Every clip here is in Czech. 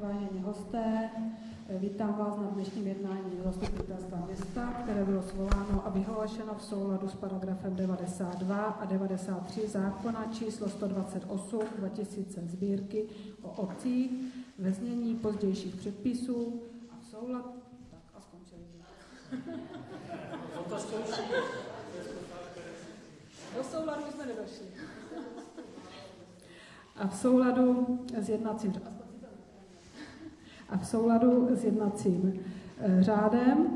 Vážení hosté, vítám vás na dnešním jednání Zastupitelstva města, které bylo svoláno a vyhlášeno v souladu s paragrafem 92 a 93 zákona číslo 128/2000 Sbírky o obcích ve znění pozdějších předpisů a v souladu... Tak a skončili. Do souladu jsme nedošli. A v souladu s jednacím řádem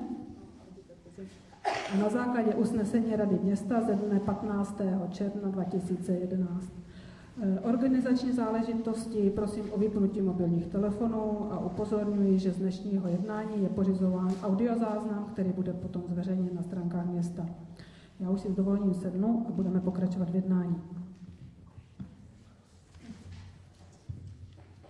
a na základě usnesení Rady města ze dne 15. června 2011. Organizační záležitosti prosím o vypnutí mobilních telefonů a upozorňuji, že z dnešního jednání je pořizován audiozáznam, který bude potom zveřejněn na stránkách města. Já už si s dovolením sednu a budeme pokračovat v jednání.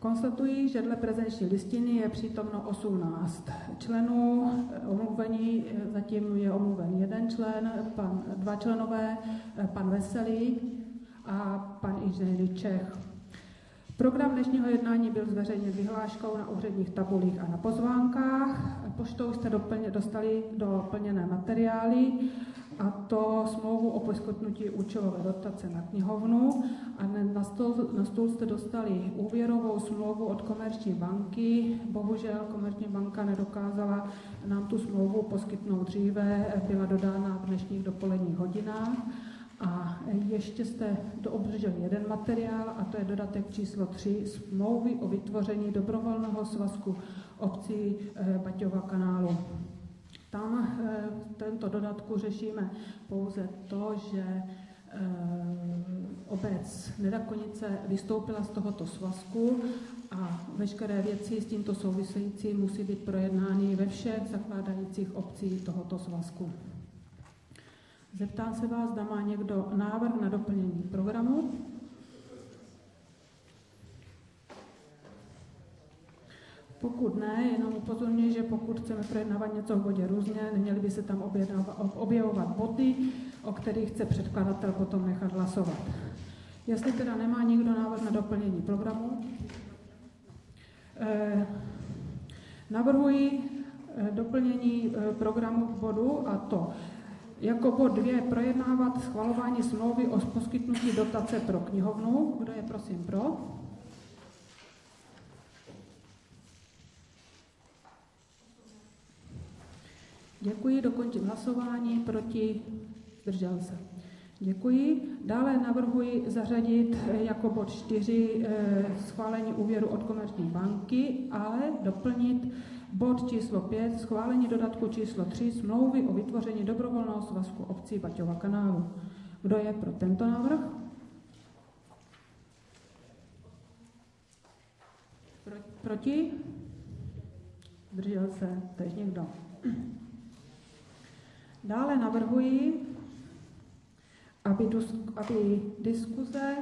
Konstatuji, že dle prezenční listiny je přítomno 18 členů. Omluvení, zatím je omluven jeden člen, dva členové, pan Veselý a pan inženýr Čech. Program dnešního jednání byl zveřejněn vyhláškou na úředních tabulích a na pozvánkách. Poštou jste dostali doplněné materiály, a to smlouvu o poskytnutí účelové dotace na knihovnu a na stůl jste dostali úvěrovou smlouvu od Komerční banky. Bohužel Komerční banka nedokázala nám tu smlouvu poskytnout dříve, byla dodána v dnešních dopoledních hodinách. A ještě jste obdrželi jeden materiál, a to je dodatek číslo 3 smlouvy o vytvoření dobrovolného svazku obcí Baťova kanálu. Tam v tento dodatku řešíme pouze to, že obec Nedakonice vystoupila z tohoto svazku a veškeré věci s tímto související musí být projednány ve všech zakládajících obcí tohoto svazku. Zeptám se vás, zda má někdo návrh na doplnění programu. Pokud ne, jenom upozorňuji, že pokud chceme projednávat něco v bodě různě, neměly by se tam objevovat body, o kterých chce předkladatel potom nechat hlasovat. Jestli teda nemá nikdo návrh na doplnění programu, navrhuji doplnění programu k bodu, a to jako bod 2 projednávat schvalování smlouvy o poskytnutí dotace pro knihovnu. Kdo je prosím pro? Děkuji, dokončím hlasování, proti, zdržel se. Děkuji. Dále navrhuji zařadit jako bod 4 schválení úvěru od Komerční banky, ale doplnit bod číslo 5 schválení dodatku číslo 3 smlouvy o vytvoření dobrovolného svazku obcí Baťova kanálu. Kdo je pro tento návrh? Proti? Zdržel se teď někdo. Dále navrhuji, aby diskuze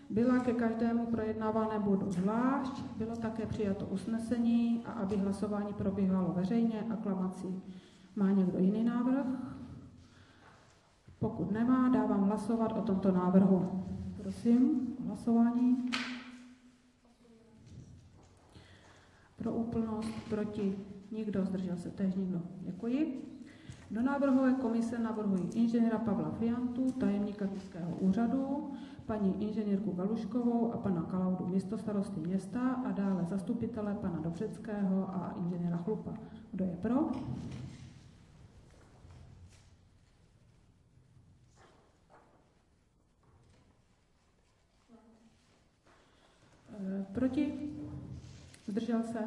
byla ke každému projednávanému bodu zvlášť, bylo také přijato usnesení a aby hlasování probíhalo veřejně aklamací. Má někdo jiný návrh? Pokud nemá, dávám hlasovat o tomto návrhu. Prosím, hlasování. Pro úplnost, proti, nikdo, zdržel se též nikdo. Děkuji. Do návrhové komise navrhuji inženýra Pavla Friantu, tajemníka městského úřadu, paní inženýrku Galuškovou a pana Kalaudu, místostarosty města, a dále zastupitele pana Dobřeckého a inženýra Chlupa. Kdo je pro? Proti? Zdržel se?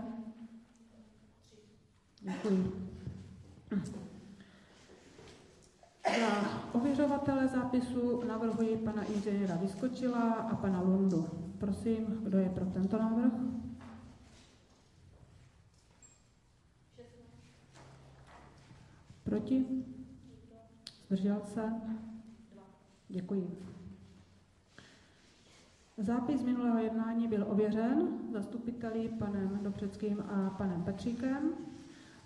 Děkuji. Za ověřovatele zápisu navrhuji pana inženýra Vyskočila a pana Lundu. Prosím, kdo je pro tento návrh? Proti? Zdržel se? Děkuji. Zápis minulého jednání byl ověřen zastupiteli panem Dobřeckým a panem Petříkem.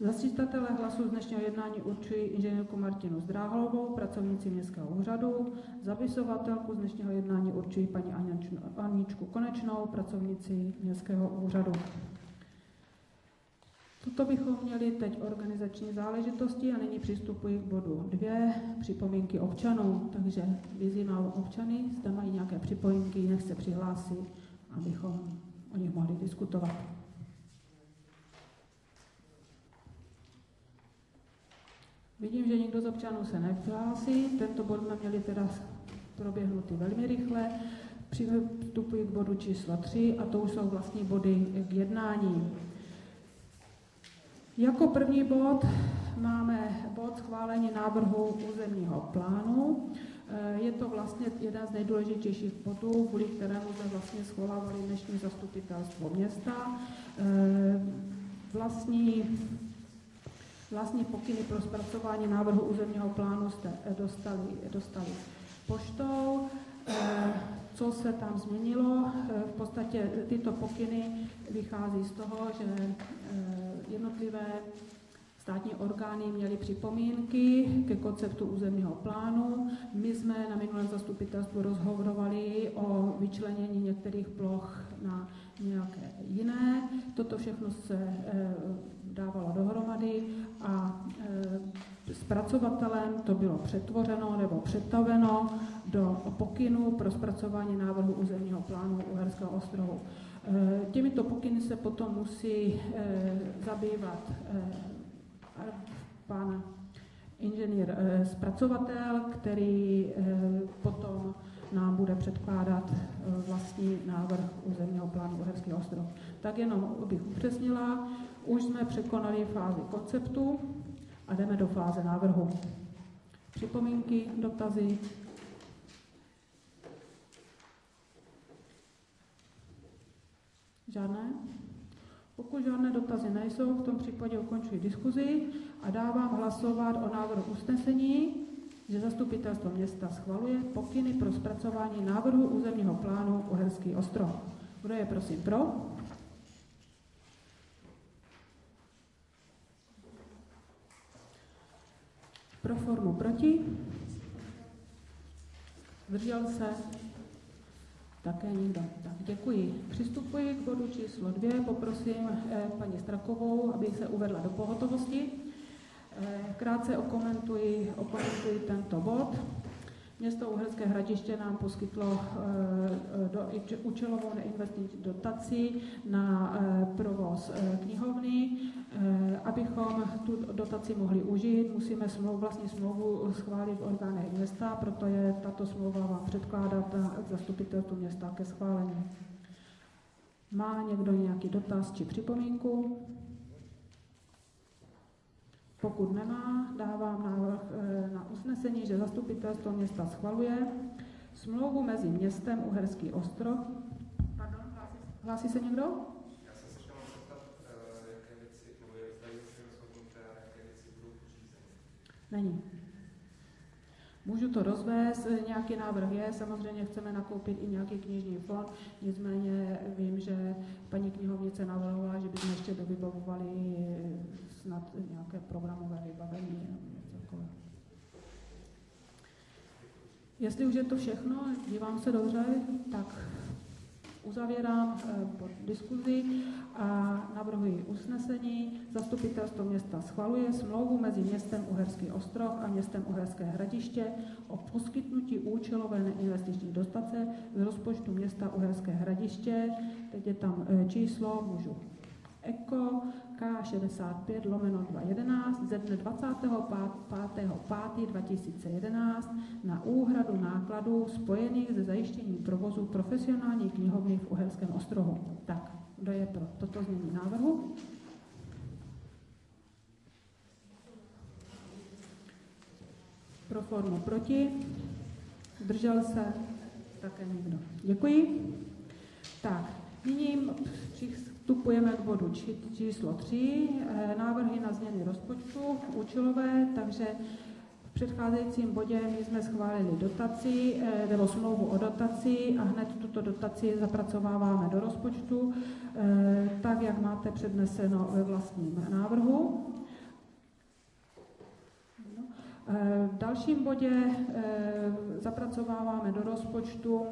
Zasčítatelé hlasů z dnešního jednání určují inženýrku Martinu Zdráhalovou, pracovníci městského úřadu. Zapisovatelku z dnešního jednání určují paní Aničku Konečnou, pracovníci městského úřadu. To bychom měli teď organizační záležitosti a nyní přistupuji k bodu 2, připomínky občanů. Takže vyzývám občany, zda mají nějaké připomínky, nech se přihlásí, abychom o nich mohli diskutovat. Vidím, že nikdo z občanů se nepřihlásí. Tento bod jsme měli teda proběhnutý velmi rychle. Přistupuji k bodu číslo 3 a to už jsou vlastní body k jednání. Jako první bod máme bod schválení návrhu územního plánu. Je to vlastně jeden z nejdůležitějších bodů, kvůli kterému jsme vlastně schvalovali dnešní zastupitelstvo města. Vlastní pokyny pro zpracování návrhu územního plánu jste dostali poštou. Co se tam změnilo? V podstatě tyto pokyny vychází z toho, že jednotlivé státní orgány měly připomínky ke konceptu územního plánu. My jsme na minulém zastupitelstvu rozhodovali o vyčlenění některých ploch na nějaké jiné. Toto všechno se dávalo dohromady a zpracovatelem to bylo přetvořeno nebo přetaveno do pokynu pro zpracování návrhu územního plánu Uherského Ostrohu. Těmito pokyny se potom musí zabývat pan inženýr zpracovatel, který potom nám bude předkládat vlastní návrh územního plánu Uherského Ostrohu. Tak jenom bych upřesnila, už jsme překonali fázi konceptu a jdeme do fáze návrhu. Připomínky, dotazy? Žádné? Pokud žádné dotazy nejsou, v tom případě ukončuji diskuzi a dávám hlasovat o návrhu usnesení, že zastupitelstvo města schvaluje pokyny pro zpracování návrhu územního plánu Uherský Ostrov. Kdo je prosím pro? Pro formu proti? Zdržel se? Také nikdo. Tak děkuji. Přistupuji k bodu číslo 2. Poprosím paní Strakovou, aby se uvedla do pohotovosti. Krátce okomentuji tento bod. Město Uherské Hradiště nám poskytlo účelovou neinvestiční dotaci na provoz knihovny. Abychom tu dotaci mohli užít, musíme vlastní smlouvu schválit v orgánech města, proto je tato smlouva vám předkládat k zastupitelstvu města ke schválení. Má někdo nějaký dotaz či připomínku? Pokud nemá, dávám návrh na usnesení, že zastupitelstvo města schvaluje smlouvu mezi městem Uherský Ostrov. Pardon, hlásí se někdo? Já jsem se chtěl zeptat, jaké věci, nebo zdají už rozhodnuté a jaké věci budou pořízeny. Není. Můžu to rozvést, nějaký návrh je, samozřejmě chceme nakoupit i nějaký knižní fond, nicméně vím, že paní knihovnice navrhovala, že bychom ještě dovybavovali snad nějaké programové vybavení. Jestli už je to všechno, dívám se dobře, tak uzavírám diskuzi a navrhuji usnesení. Zastupitelstvo města schvaluje smlouvu mezi městem Uherský Ostrov a městem Uherské Hradiště o poskytnutí účelové neinvestiční dotace z rozpočtu města Uherské Hradiště. Teď je tam číslo, můžu EKO K65/2011 ze dne 25.5.2011 na úhradu nákladů spojených se zajištěním provozu profesionální knihovny v Uherském Ostrohu. Tak, kdo je pro toto znění návrhu? Pro formu proti? Zdržel se? Také nikdo. Děkuji. Tak, nyní vstupujeme k bodu číslo 3, návrhy na změny rozpočtu účelové, takže v předcházejícím bodě my jsme schválili dotaci nebo smlouvu o dotaci a hned tuto dotaci zapracováváme do rozpočtu, tak jak máte předneseno ve vlastním návrhu. V dalším bodě zapracováváme do rozpočtu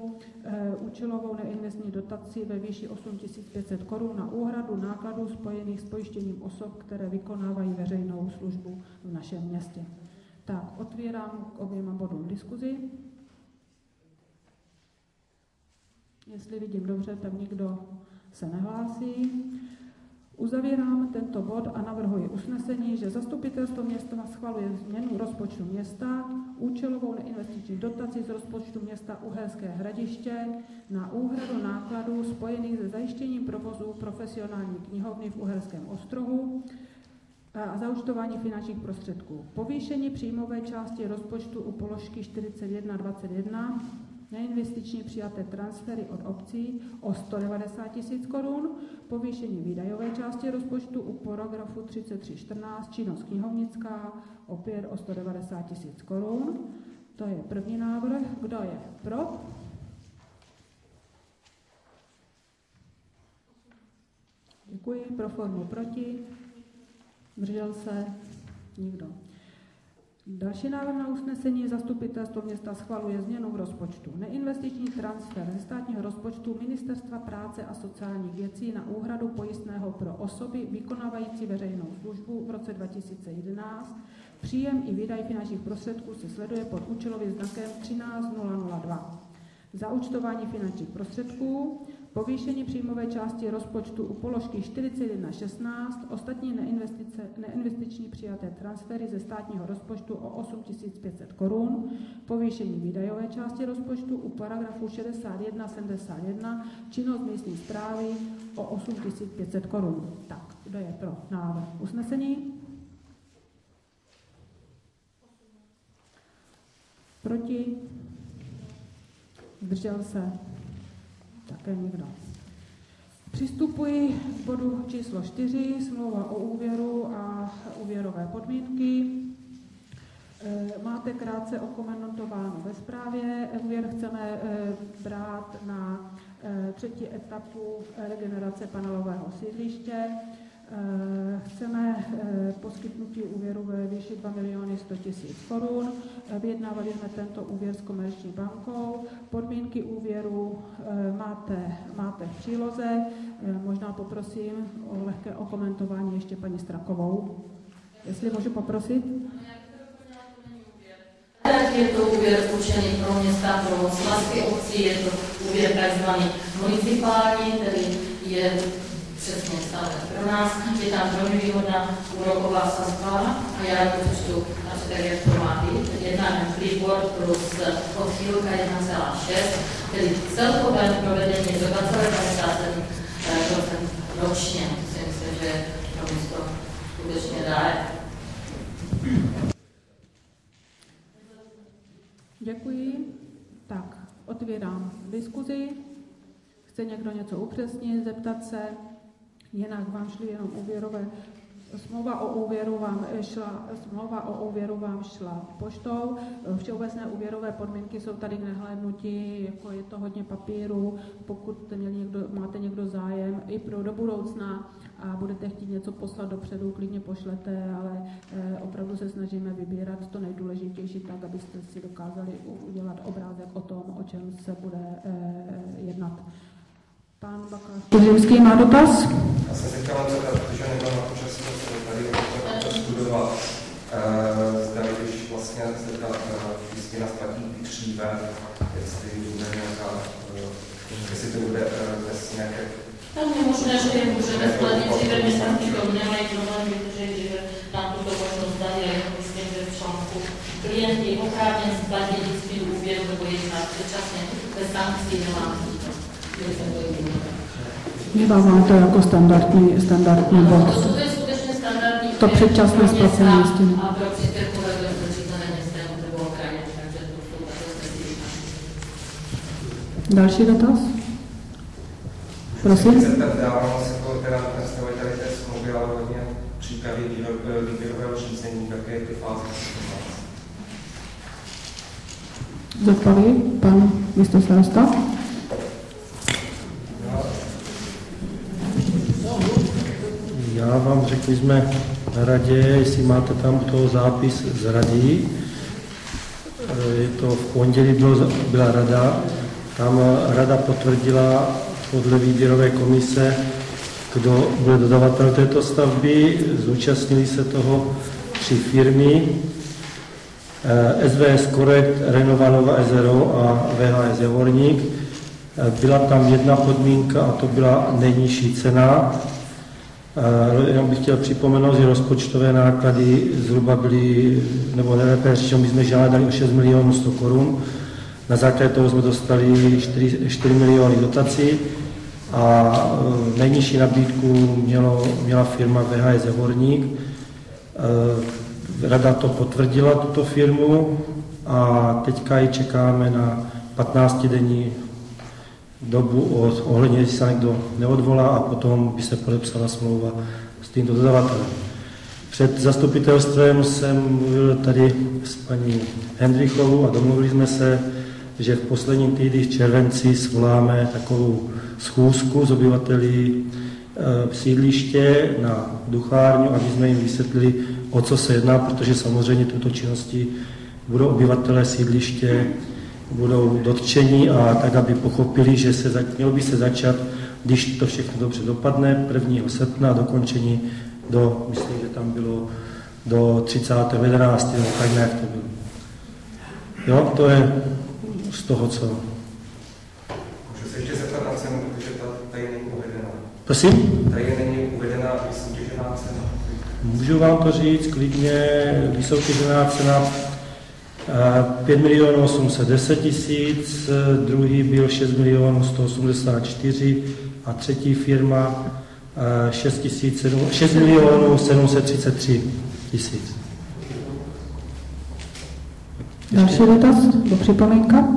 účelovou neinvestní dotaci ve výši 8 500 korun na úhradu nákladů spojených s pojištěním osob, které vykonávají veřejnou službu v našem městě. Tak, otvírám k oběma bodům diskuzi. Jestli vidím dobře, tak nikdo se nehlásí. Uzavírám tento bod a navrhuji usnesení, že zastupitelstvo města schvaluje změnu rozpočtu města, účelovou neinvestiční dotaci z rozpočtu města Uherské Hradiště na úhradu nákladů spojených se zajištěním provozu profesionální knihovny v Uherském Ostrohu a zaúčtování finančních prostředků. Povýšení příjmové části rozpočtu u položky 4121 neinvestiční přijaté transfery od obcí o 190 000 korun, povýšení výdajové části rozpočtu u paragrafu 3314 činnost knihovnická opět o 190 000 korun. To je první návrh. Kdo je pro? Děkuji. Pro formu proti? Zdržel se? Nikdo. Další návrh na usnesení: zastupitelstvo města schvaluje změnu v rozpočtu. Neinvestiční transfer ze státního rozpočtu Ministerstva práce a sociálních věcí na úhradu pojistného pro osoby vykonávající veřejnou službu v roce 2011. Příjem i výdaj finančních prostředků se sleduje pod účelovým znakem 13002. Zaúčtování finančních prostředků, povýšení příjmové části rozpočtu u položky 4116, ostatní neinvestiční přijaté transfery ze státního rozpočtu o 8 500 korun, povýšení výdajové části rozpočtu u paragrafu 6171, činnost místní správy o 8 500 korun. Tak, kdo je pro návrh usnesení? Proti? Zdržel se? Také nikdo. Přistupuji k bodu číslo 4, smlouva o úvěru a úvěrové podmínky. Máte krátce okomentováno ve zprávě. Úvěr chceme brát na třetí etapu regenerace panelového sídliště. Chceme poskytnutí úvěru ve výši 2 100 000 korun. Vyjednávali jsme tento úvěr s Komerční bankou. Podmínky úvěru máte v příloze. Možná poprosím o lehké okomentování ještě paní Strakovou. Jestli můžu poprosit? Je to úvěr určený pro města, pro svazky obcí, je to úvěr tzv. Municipální, který je přesně stále pro nás. Je tam velmi výhodná úroková sazba a já to přečtu asi tak, jak to má být. Jedna Libor plus odchýlka 1,6, tedy celkové provedení do 2,57% ročně. Myslím si, že to místo skutečně dá. Děkuji. Tak, otvírám diskuzi. Chce někdo něco upřesnit, zeptat se? Jinak vám šly jenom úvěrové. Smlouva o úvěru vám šla poštou. Všeobecné úvěrové podmínky jsou tady k nehlédnutí, jako je to hodně papíru. Pokud máte někdo zájem i do budoucna a budete chtít něco poslat dopředu, klidně pošlete, ale opravdu se snažíme vybírat to nejdůležitější tak, abyste si dokázali udělat obrázek o tom, o čem se bude jednat. Pan bakalář Kuřimský má dotaz? Já jsem se chtěla zeptat, protože nebyla na počasí tady studovat. Zda když vlastně se ta jistina splatí dříve, jestli bude nějaká, jestli to bude bez nějaké... Tam je možné, že je můžeme splatit dříve, my tam tím nemají problém, protože dříve nám tuto možnost dají, myslím, že v článku klienti oprávněn splatit jistinu úvěru nebo jednat předčasně bez sankcí nemá. Vnímám to jako standardní bod. To je skutečně standardní. To předčasné splacení jistiny. A pro příspěvkové dočítané městem nebo krajem, takže to jsou takové specifické. Další dotaz? Prosím. Dávalo se to teda nastavit tady té smlouvy, ale hodně přípravy výběrového řízení, jaké ty fáze. Zodpoví pan místostarosta. Já vám řekli jsme na radě, jestli máte tam toho zápis z rady. Je to v pondělí byla rada. Tam rada potvrdila podle výběrové komise, kdo bude dodavatel této stavby. Zúčastnili se toho 3 firmy. SVS Korekt, Renovanova SRO a VHS Javorník. Byla tam jedna podmínka a to byla nejnižší cena. Jenom bych chtěl připomenout, že rozpočtové náklady zhruba byly, nebo nejlépe řečeno, my jsme žádali o 6 milionů 100 korun. Na základě toho jsme dostali 4 miliony dotací a nejnižší nabídku měla firma VHS Javorník. Rada to potvrdila, tuto firmu, a teďka ji čekáme na 15denní dobu ohledně, jestli se někdo neodvolá, a potom by se podepsala smlouva s tímto dodavatelem. Před zastupitelstvem jsem mluvil tady s paní Hendrichovou a domluvili jsme se, že v posledním týdni v červenci svoláme takovou schůzku s obyvateli sídliště na Duchárňu, aby jsme jim vysvětlili, o co se jedná, protože samozřejmě tuto činností budou obyvatelé sídliště budou dotčeni, a tak, aby pochopili, že mělo by se začat, když to všechno dobře dopadne, 1. srpna a dokončení myslím, že tam bylo do 30.11. tak nějak to bylo. Jo, to je z toho, co... Můžu se ještě zeptat na cenu, protože tady není uvedena. Prosím? Tady není uvedena vysoutěžená cena. Můžu vám to říct, klidně vysoutěžená cena 5 milionů 810 tisíc, druhý byl 6 milionů 184 a třetí firma 6 milionů 733 tisíc. Další dotaz do připomínka?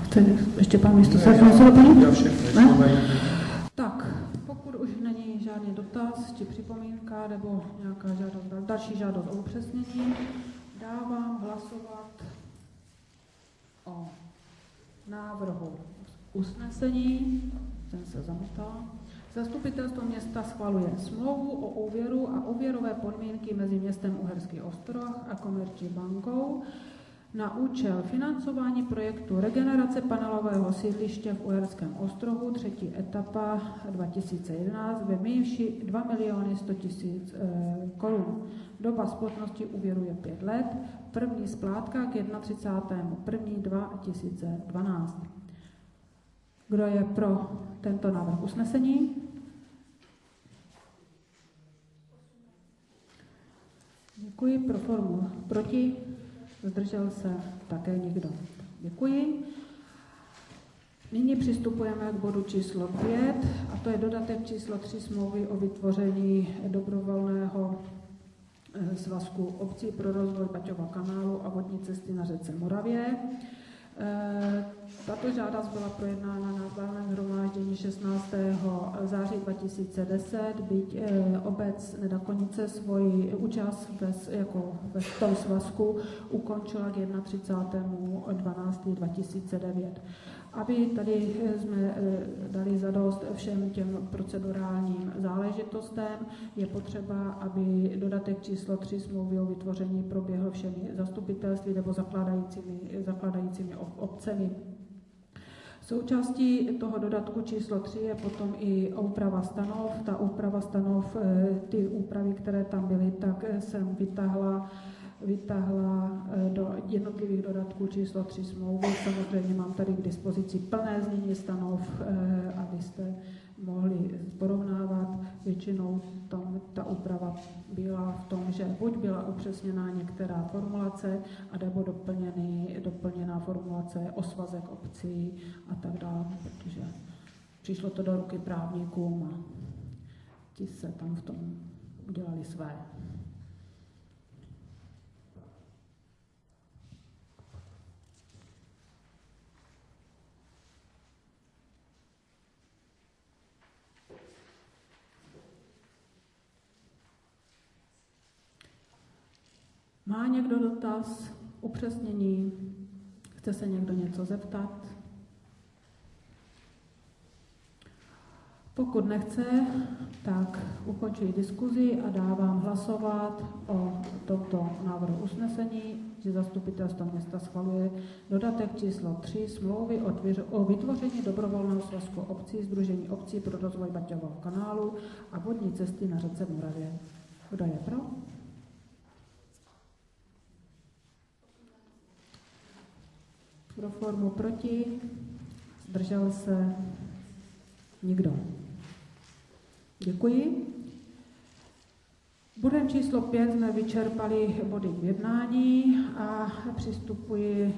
Chce ještě pan místostarsta něco doplnit? Tak, pokud už není žádný dotaz či připomínka nebo nějaká další žádost o upřesnění, dávám hlasovat o návrhu usnesení. Ten se zamotal. Zastupitelstvo města schvaluje smlouvu o úvěru a úvěrové podmínky mezi městem Uherský Ostroh a Komerční bankou na účel financování projektu regenerace panelového sídliště v Uherském Ostrohu, 3. etapa 2011 ve výši 2 miliony 100 tisíc korun. Doba splatnosti úvěru je 5 let, první splátka k 31.1.2012. Kdo je pro tento návrh usnesení? Děkuji. Pro formu proti? Zdržel se také někdo. Děkuji. Nyní přistupujeme k bodu číslo 5, a to je dodatek číslo 3 smlouvy o vytvoření dobrovolného svazku obcí pro rozvoj Baťova kanálu a vodní cesty na řece Moravě. Tato žádost byla projednána na valném shromáždění 16. září 2010, byť obec Nedakonice svoji účast v tom svazku ukončila k 31.12.2009. Aby tady jsme dali zadost všem těm procedurálním záležitostem, je potřeba, aby dodatek číslo 3 smlouvy o vytvoření proběhl všemi zastupitelství nebo zakládajícími obcemi. Součástí toho dodatku číslo 3 je potom i úprava stanov. Ta úprava stanov, ty úpravy, které tam byly, tak jsem vytáhla do jednotlivých dodatků číslo 3 smlouvy. Samozřejmě mám tady k dispozici plné znění stanov, abyste mohli porovnávat. Většinou ta úprava byla v tom, že buď byla upřesněná některá formulace, nebo doplněná formulace o svazek obcí a tak dále, protože přišlo to do ruky právníkům a ti se tam v tom udělali své. Má někdo dotaz, upřesnění? Chce se někdo něco zeptat? Pokud nechce, tak ukončuji diskuzi a dávám hlasovat o tomto návrhu usnesení, že zastupitelstvo města schvaluje dodatek číslo 3 smlouvy o vytvoření dobrovolného svazku obcí, Sdružení obcí pro rozvoj Baťového kanálu a vodní cesty na řece Moravě. Kdo je pro? Pro formu proti? Zdržel se? Nikdo. Děkuji. Bodem číslo 5 jsme vyčerpali body k jednání a přistupuji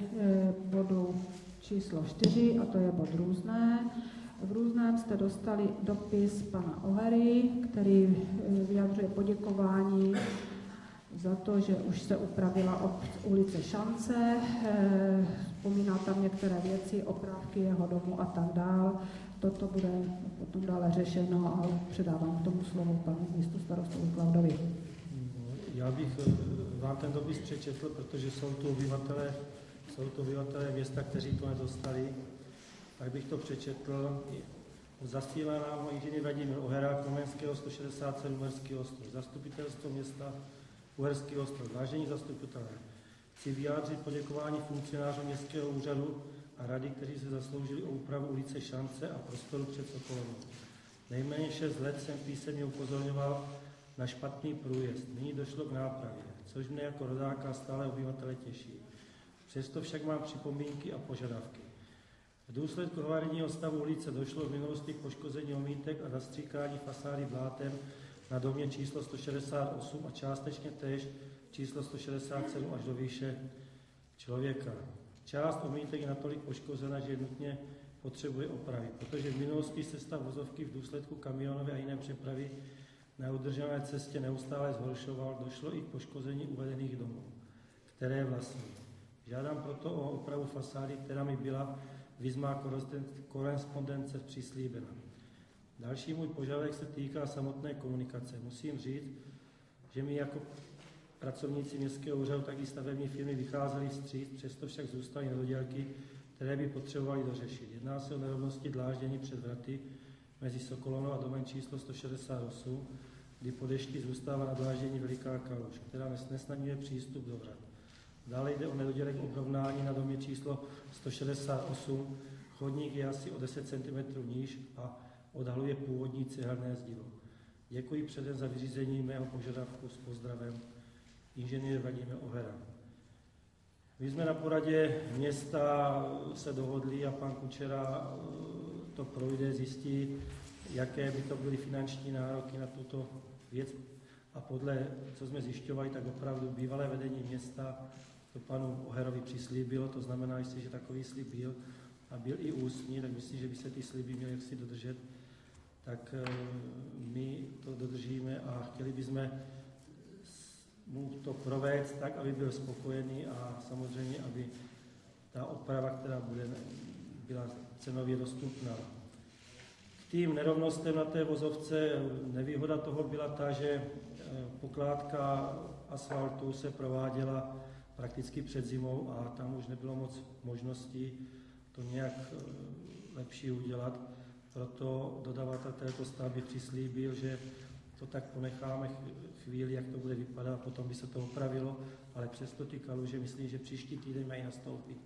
bodu číslo 4 a to je bod různé. V různém jste dostali dopis pana Ohery, který vyjadřuje poděkování za to, že už se upravila ulice Šance, vzpomíná tam některé věci, opravky jeho domu a tak dál. Toto bude potom dále řešeno, ale předávám k tomu slovo panu místostarostovi Klaudovi. Já bych vám ten dopis přečetl, protože jsou to obyvatelé města, kteří to nedostali. Tak bych to přečetl. Zasílá nám inženýr Vladimír Ohera, Komenského 167 Uherský Ostroh, zastupitelstvo města Uherský Ostroh. Vážení zastupitelé, chci vyjádřit poděkování funkcionářům městského úřadu a rady, kteří se zasloužili o úpravu ulice Šance a prostoru před Sokolovou. Nejméně 6 let jsem písemně upozorňoval na špatný průjezd. Nyní došlo k nápravě, což mne jako rodáka stále obyvatele těší. Přesto však mám připomínky a požadavky. V důsledku havarijního stavu ulice došlo v minulosti k poškození omítek a zastříkání fasády blátem na domě číslo 168 a částečně též číslo 167 až do výše člověka. Část omítek je natolik poškozena, že nutně potřebuje opravy, protože v minulosti se stav vozovky v důsledku kamionové a jiné přepravy na udržované cestě neustále zhoršoval, došlo i k poškození uvedených domů, které vlastní. Žádám proto o opravu fasády, která mi byla vízmá korespondence přislíbena. Další můj požadavek se týká samotné komunikace. Musím říct, že mi jako pracovníci městského úřadu, tak i stavební firmy vycházely vstříc, přesto však zůstaly nedodělky, které by potřebovali dořešit. Jedná se o nerovnosti dláždění před vraty mezi Sokolovnou a domem číslo 168, kdy po dešti zůstává na dláždění veliká kaluž, která nesnadňuje přístup do vrat. Dále jde o nedodělek obrovnání na domě číslo 168. Chodník je asi o 10 cm níž a odhaluje původní cehelné zdivo. Děkuji předem za vyřízení mého požadavku s pozdravem inženýr Vladimír Ohera. My jsme na poradě města se dohodli a pan Kučera to projde, zjistí, jaké by to byly finanční nároky na tuto věc. A podle, co jsme zjišťovali, tak opravdu bývalé vedení města to panu Oherovi přislíbilo, to znamená, že takový slib byl a byl i ústní, tak myslím, že by se ty sliby měly jaksi dodržet, tak my to dodržíme a chtěli bychom mu to provést tak, aby byl spokojený a samozřejmě, aby ta oprava, která bude, byla cenově dostupná. K tým nerovnostem na té vozovce nevýhoda toho byla ta, že pokládka asfaltu se prováděla prakticky před zimou a tam už nebylo moc možností to nějak lepší udělat. Proto dodavatel této stavby přislíbil, že to tak ponecháme chvíli, jak to bude vypadat, potom by se to opravilo, ale přesto ty kaluže, myslím, že příští týden mají nastoupit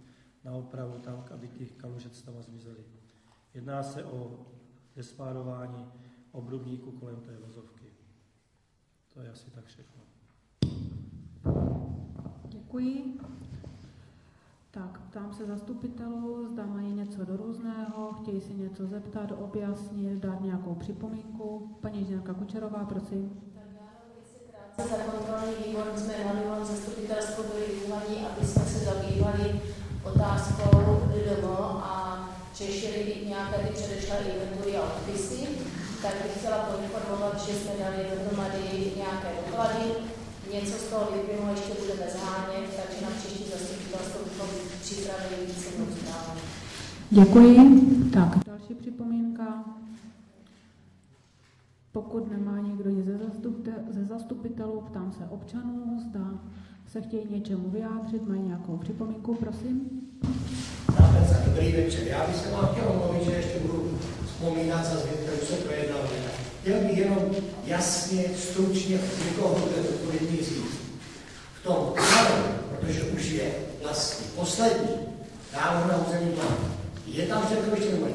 na opravu tam, aby ty kaluže tam zmizely. Jedná se o zespárování obrubníku kolem té vozovky. To je asi tak všechno. Děkuji. Tak, ptám se zastupitelů, zda mají něco do různého, chtějí si něco zeptat, objasnit, dát nějakou připomínku. Paní inženýrka Kučerová, prosím. Tak já velice krátce za kontrolní výbor jsme na zastupitelstvo byli vyzvaní, aby jsme se zabývali otázkou DDM a řešili i nějaké ty předešlé inventury a odpisy. Tak bych chtěla poinformovat, že jsme dali dohromady nějaké doklady. Něco z toho vyplynulo, ještě budeme zhánět, takže na příští zastupitelstvo bychom připravili písemnou zprávu. Děkuji. Tak, další připomínka. Pokud nemá nikdo nic ze zastupitelů, ptám se občanů, zda se chtějí něčemu vyjádřit, mají nějakou připomínku, prosím. Dobrý večer. Já bych se vám chtěl omluvit, že ještě budu vzpomínat za změn, které se projednaly. Chtěl bych jenom jasně, stručně od někoho bude odpovědný říct. V tom návrhu, protože už je vlastně poslední návrh na územní plán, je tam všechno ještě nebo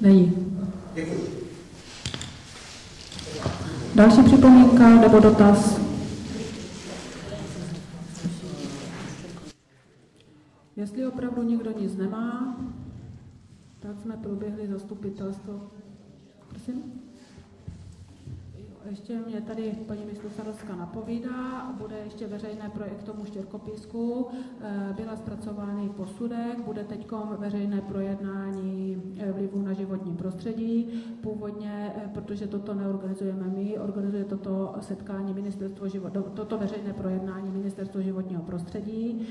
Není. Děkuji. Další připomínka nebo dotaz? Jestli opravdu nikdo nic nemá, tak jsme proběhli zastupitelstvo. Prosím? Ještě mě tady paní místostarostka napovídá, bude ještě veřejné projekt k tomu štěrkopísku, byla zpracovaný posudek, bude teď veřejné projednání vlivu na životní prostředí. Původně, protože toto neorganizujeme my, organizuje toto setkání toto veřejné projednání Ministerstvo životního prostředí.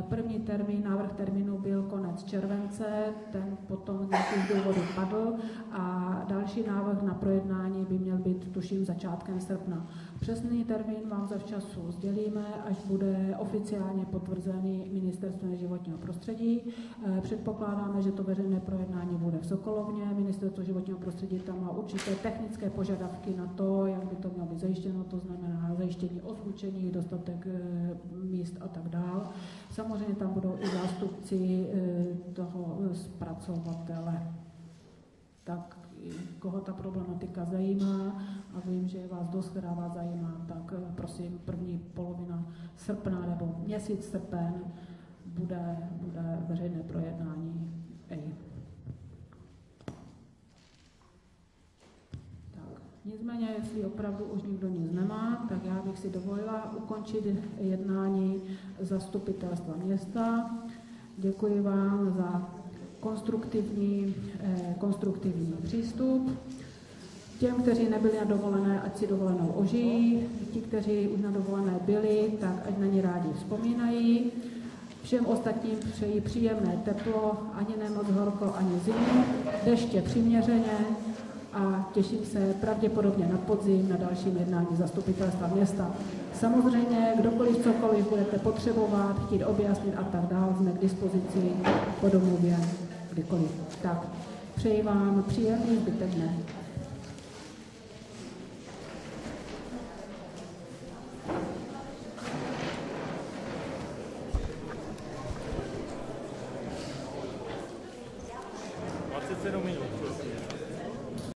První termín, návrh termínu byl konec července, ten potom z nějakých důvodů padl a další návrh na projednání by měl být, tuším, začátkem srpna. Přesný termín vám zavčasu sdělíme, až bude oficiálně potvrzený Ministerstvem životního prostředí. Předpokládáme, že to veřejné projednání bude v Sokolovně. Ministerstvo životního prostředí tam má určité technické požadavky na to, jak by to mělo být zajištěno, to znamená zajištění ozvučení, dostatek míst a tak dál. Samozřejmě tam budou i zástupci toho zpracovatele. Tak koho ta problematika zajímá a vím, že je vás dost, která vás zajímá, tak prosím, první polovina srpna nebo měsíc srpen bude veřejné projednání. Tak, nicméně, jestli opravdu už nikdo nic nemá, tak já bych si dovolila ukončit jednání zastupitelstva města. Děkuji vám za konstruktivní přístup. Těm, kteří nebyli na dovolené, ať si dovolenou ožijí. Ti, kteří už na dovolené byli, tak ať na ně rádi vzpomínají. Všem ostatním přeji příjemné teplo, ani nemoc horko, ani zimu, deště přiměřeně a těším se pravděpodobně na podzim na dalším jednání zastupitelstva města. Samozřejmě, kdokoliv cokoliv budete potřebovat, chtít objasnit a tak dále, jsme k dispozici po domluvě kdykoliv. Tak, přeji vám příjemný zbytek dne. Minut.